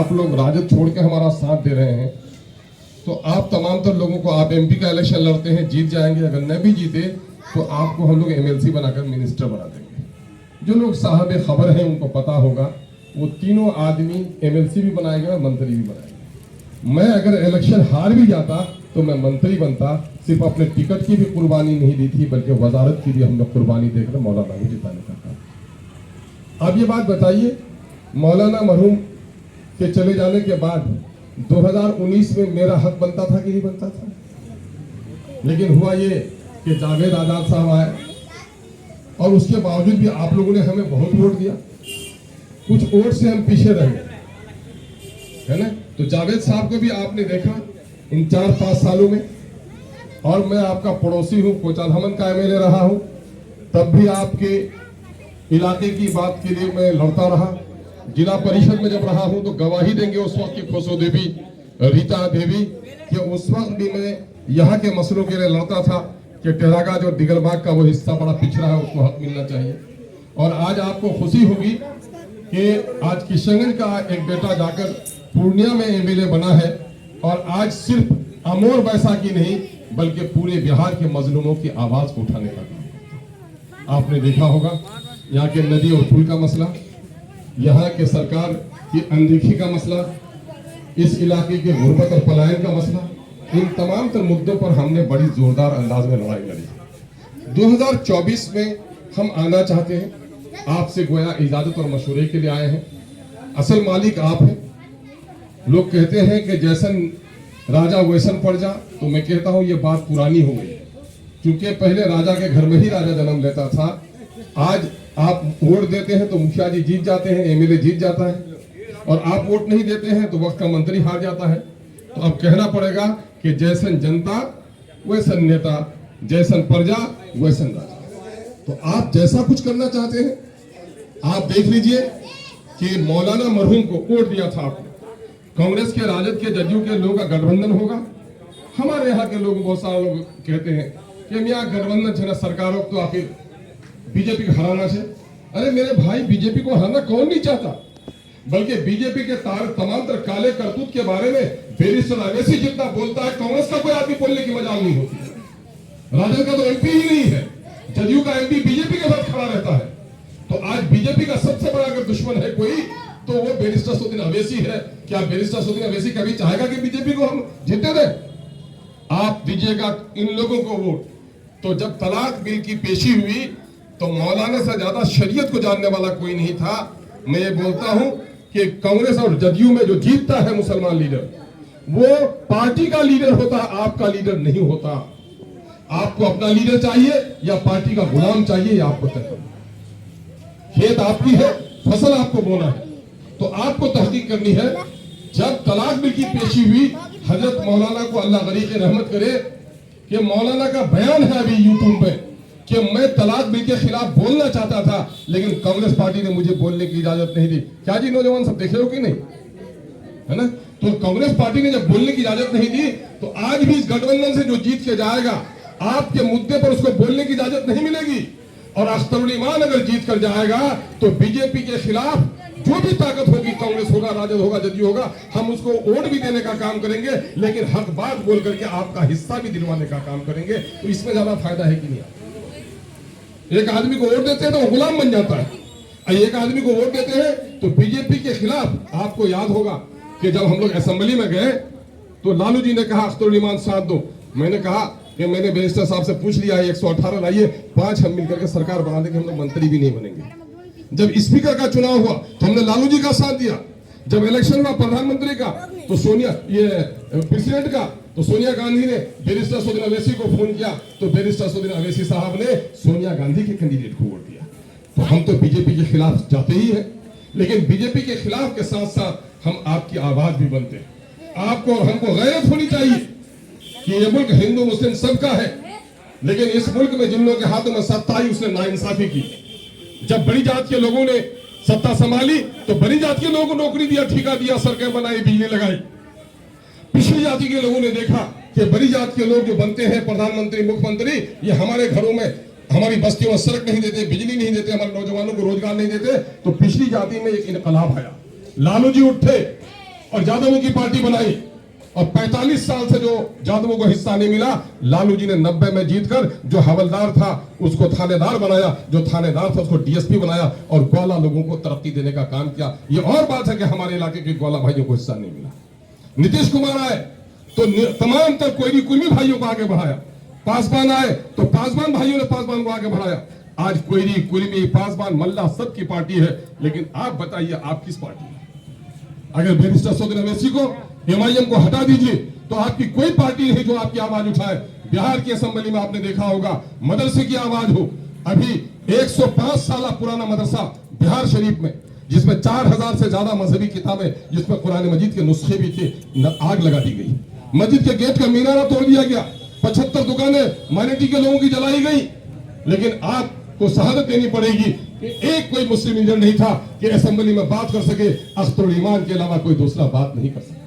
आप लोग राजद छोड़ के हमारा साथ दे रहे हैं, तो आप तमाम तर लोगों को, आप एमपी का इलेक्शन लड़ते हैं, जीत जाएंगे, अगर न भी जीते तो आपको हम लोग एमएलसी बनाकर मिनिस्टर बना देंगे। जो लोग साहब खबर हैं उनको पता होगा, वो तीनों आदमी एमएलसी भी बनाएगा, मंत्री भी बनाएगा। मैं अगर इलेक्शन हार भी जाता तो मैं मंत्री बनता, सिर्फ अपने टिकट की भी कुर्बानी नहीं दी थी, बल्कि वजारत की भी हमने कुर्बानी देकर मौलाना को जिताने का था। अब ये बात बताइए, मौलाना मरहूम के चले जाने के बाद 2019 में मेरा हक बनता था कि नहीं बनता था? लेकिन हुआ ये कि जावेद आजाद साहब आए और उसके बावजूद भी आप लोगों ने हमें बहुत वोट दिया, कुछ वोट से हम पीछे रह गए, है ना। तो जावेद साहब को भी आपने देखा इन 4-5 सालों में, और मैं आपका पड़ोसी हूं, कोचाधामन का एमएलए रहा हूं, तब भी आपके इलाके की बात के लिए मैं लड़ता रहा। जिला परिषद में जब रहा हूं तो गवाही देंगे उस वक्त की खुशो देवी, रीता देवी, कि उस वक्त भी मैं यहाँ के मसलों के लिए लड़ता था कि टेरागाज और दिगलबाग का वो हिस्सा बड़ा पिछड़ा है, उसको हक मिलना चाहिए। और आज आपको खुशी होगी कि आज किशनगंज का एक बेटा जाकर पूर्णिया में एमएलए बना है, और आज सिर्फ अमोर बैसाखी नहीं बल्कि पूरे बिहार के मजलूमों की आवाज को उठाने का काम करता है। आपने देखा होगा यहाँ के नदी और पुल का मसला, यहाँ के सरकार की अनदेखी का मसला, इस इलाके के गुर्बत और पलायन का मसला, इन तमाम तर मुद्दों पर हमने बड़ी जोरदार अंदाज में लड़ाई लड़ी। 2024 में हम आना चाहते हैं, आपसे गोया इजाजत और मशवरे के लिए आए हैं। असल मालिक आप हैं। लोग कहते हैं कि जैसन राजा वैसन प्रजा, तो मैं कहता हूं ये बात पुरानी हो गई, क्योंकि पहले राजा के घर में ही राजा जन्म लेता था। आज आप वोट देते हैं तो मुखिया जी जीत जाते हैं, एमएलए जीत जाता है, और आप वोट नहीं देते हैं तो वक्त का मंत्री हार जाता है। तो अब कहना पड़ेगा कि जैसन जनता वैसन नेता, जैसन प्रजा वैसन राजा। तो आप जैसा कुछ करना चाहते हैं, आप देख लीजिए कि मौलाना मरहूम को वोट दिया था आपने, कांग्रेस के, राजद के, जदयू के लोगों का गठबंधन होगा। हमारे यहाँ के लोग, बहुत सारे लोग कहते हैं कि मियाँ गठबंधन छे ना सरकारों तो आखिर बीजेपी को हराना है। अरे मेरे भाई, बीजेपी को हराना कौन नहीं चाहता, बल्कि बीजेपी के तमाम तरह काले करतूत के बारे में बैरिस्टर अवैसी जितना बोलता है, कांग्रेस का कोई आदमी बोलने की मजाल नहीं होती। राजद का तो एमपी ही नहीं है, जदयू का एमपी बीजेपी के साथ खड़ा रहता है। तो आज बीजेपी का सबसे बड़ा अगर दुश्मन है कोई, तो वो बैरिस्टर असदुद्दीन अवैसी है। क्या बैरिस्टर असदुद्दीन अवैसी कभी चाहेगा कि बीजेपी को हम जीते दें? आप दीजिएगा इन लोगों को वोट। तो जब तलाक बिल की पेशी हुई तो मौलाना से ज्यादा शरीयत को जानने वाला कोई नहीं था। मैं ये बोलता हूं कि कांग्रेस और जदयू में जो जीतता है मुसलमान लीडर, वो पार्टी का लीडर होता है, आपका लीडर नहीं होता। आपको अपना लीडर चाहिए या पार्टी का गुलाम चाहिए, या आपको तय करना। खेत आपकी है, फसल आपको बोना है, तो आपको तहकीक करनी है। जब तलाक बिल की पेशी हुई, हजरत मौलाना को अल्लाह गरीब रहमत करे कि मौलाना का बयान है अभी यूट्यूब पे कि मैं तलाक बिल के खिलाफ बोलना चाहता था, लेकिन कांग्रेस पार्टी ने मुझे बोलने की इजाजत नहीं दी। क्या जी नौजवान सब देख रहे हो कि नहीं, है ना। तो कांग्रेस पार्टी ने जब बोलने की इजाजत नहीं दी, तो आज भी इस गठबंधन से जो जीत के जाएगा, आपके मुद्दे पर उसको बोलने की इजाजत नहीं मिलेगी। और अख्तरुल ईमान अगर जीत कर जाएगा तो बीजेपी के खिलाफ जो भी ताकत होगी, कांग्रेस होगा, राजद होगा, जदयू होगा, हम उसको वोट भी देने का काम करेंगे, लेकिन हक बात बोल करके आपका हिस्सा भी दिलवाने का काम करेंगे। तो इसमें ज्यादा फायदा है कि नहीं? एक आदमी को वोट देते हैं तो वो गुलाम बन जाता है, और एक आदमी को वोट देते हैं तो बीजेपी के खिलाफ। आपको याद होगा कि जब हम लोग असेंबली में गए तो लालू जी ने कहा अख्तरुल ईमान साथ दो। मैंने कहा कि मैंने बैरिस्टर साहब से पूछ लिया है, 118 लाइए, 5 हम मिलकर के सरकार बना देंगे, हम लोग मंत्री भी नहीं बनेंगे। जब स्पीकर का चुनाव हुआ तो हमने लालू जी का साथ दिया। जब इलेक्शन हुआ प्रधानमंत्री का तो सोनिया, ये प्रेसिडेंट का, तो सोनिया गांधी ने बैरिस्टर असदुद्दीन अवैसी को फोन किया, तो बैरिस्टर असदुद्दीन अवैसी साहब ने सोनिया गांधी के कैंडिडेट को वोट दिया। तो हम तो बीजेपी के खिलाफ जाते ही हैं, लेकिन बीजेपी के खिलाफ के साथ साथ हम आपकी आवाज भी बनते हैं। आपको और हमको गैरत होनी चाहिए कि ये मुल्क हिंदू मुस्लिम सबका है, लेकिन इस मुल्क में जिन लोगों के हाथों में सत्ता आई उसने नाइंसाफी की। जब बड़ी जात के लोगों ने सत्ता संभाली तो बड़ी जात के लोगों को नौकरी दिया, ठेका दिया, सड़कें बनाई, बिजली लगाई। पिछड़ी जाति के लोगों ने देखा कि बड़ी जात के लोग जो बनते हैं प्रधानमंत्री, मुख्यमंत्री, ये हमारे घरों में, हमारी बस्तियों में सड़क नहीं देते, बिजली नहीं देते, हमारे नौजवानों को रोजगार नहीं देते। तो पिछड़ी जाति में एक इनकलाब आया। लालू जी उठे और यादवों की पार्टी बनाई, और 45 साल से जो यादवों को हिस्सा नहीं मिला, लालू जी ने 90 में जीतकर जो हवलदार था उसको थानेदार बनाया, जो थानेदार था उसको डीएसपी बनाया, और ग्वाला लोगों को तरक्की देने का काम किया। ये और बात है कि हमारे इलाके के ग्वाला भाइयों को हिस्सा नहीं मिला। नीतीश कुमार आए तो तमाम तक कोयरी कुर्मी भाइयों को आगे बढ़ाया, पासवान आए तो पासवान भाइयों ने पासवान को आगे बढ़ाया। आज कोयरी कुर्मी पासवान मल्ला सबकी पार्टी है, लेकिन आप बताइए आप किस पार्टी में? अगर बैरिस्टर सौदन अवैसी को, एमआईएम को हटा दीजिए तो आपकी कोई पार्टी नहीं जो आपकी आवाज उठाए। बिहार की असेंबली में आपने देखा होगा मदरसे की आवाज हो, अभी 105 साल पुराना मदरसा बिहार शरीफ में, जिसमें 4000 से ज्यादा मजहबी किताबें, जिसमें कुरान मजीद के नुस्खे भी थे, आग लगा दी गई। मस्जिद के गेट का मीनारा तोड़ दिया गया, 75 दुकानें माइनॉरिटी के लोगों की जलाई गई। लेकिन आपको शहादत देनी पड़ेगी कि एक कोई मुस्लिम लीडर नहीं था कि असेंबली में बात कर सके, अख्तरुल ईमान के अलावा कोई दूसरा बात नहीं कर सके।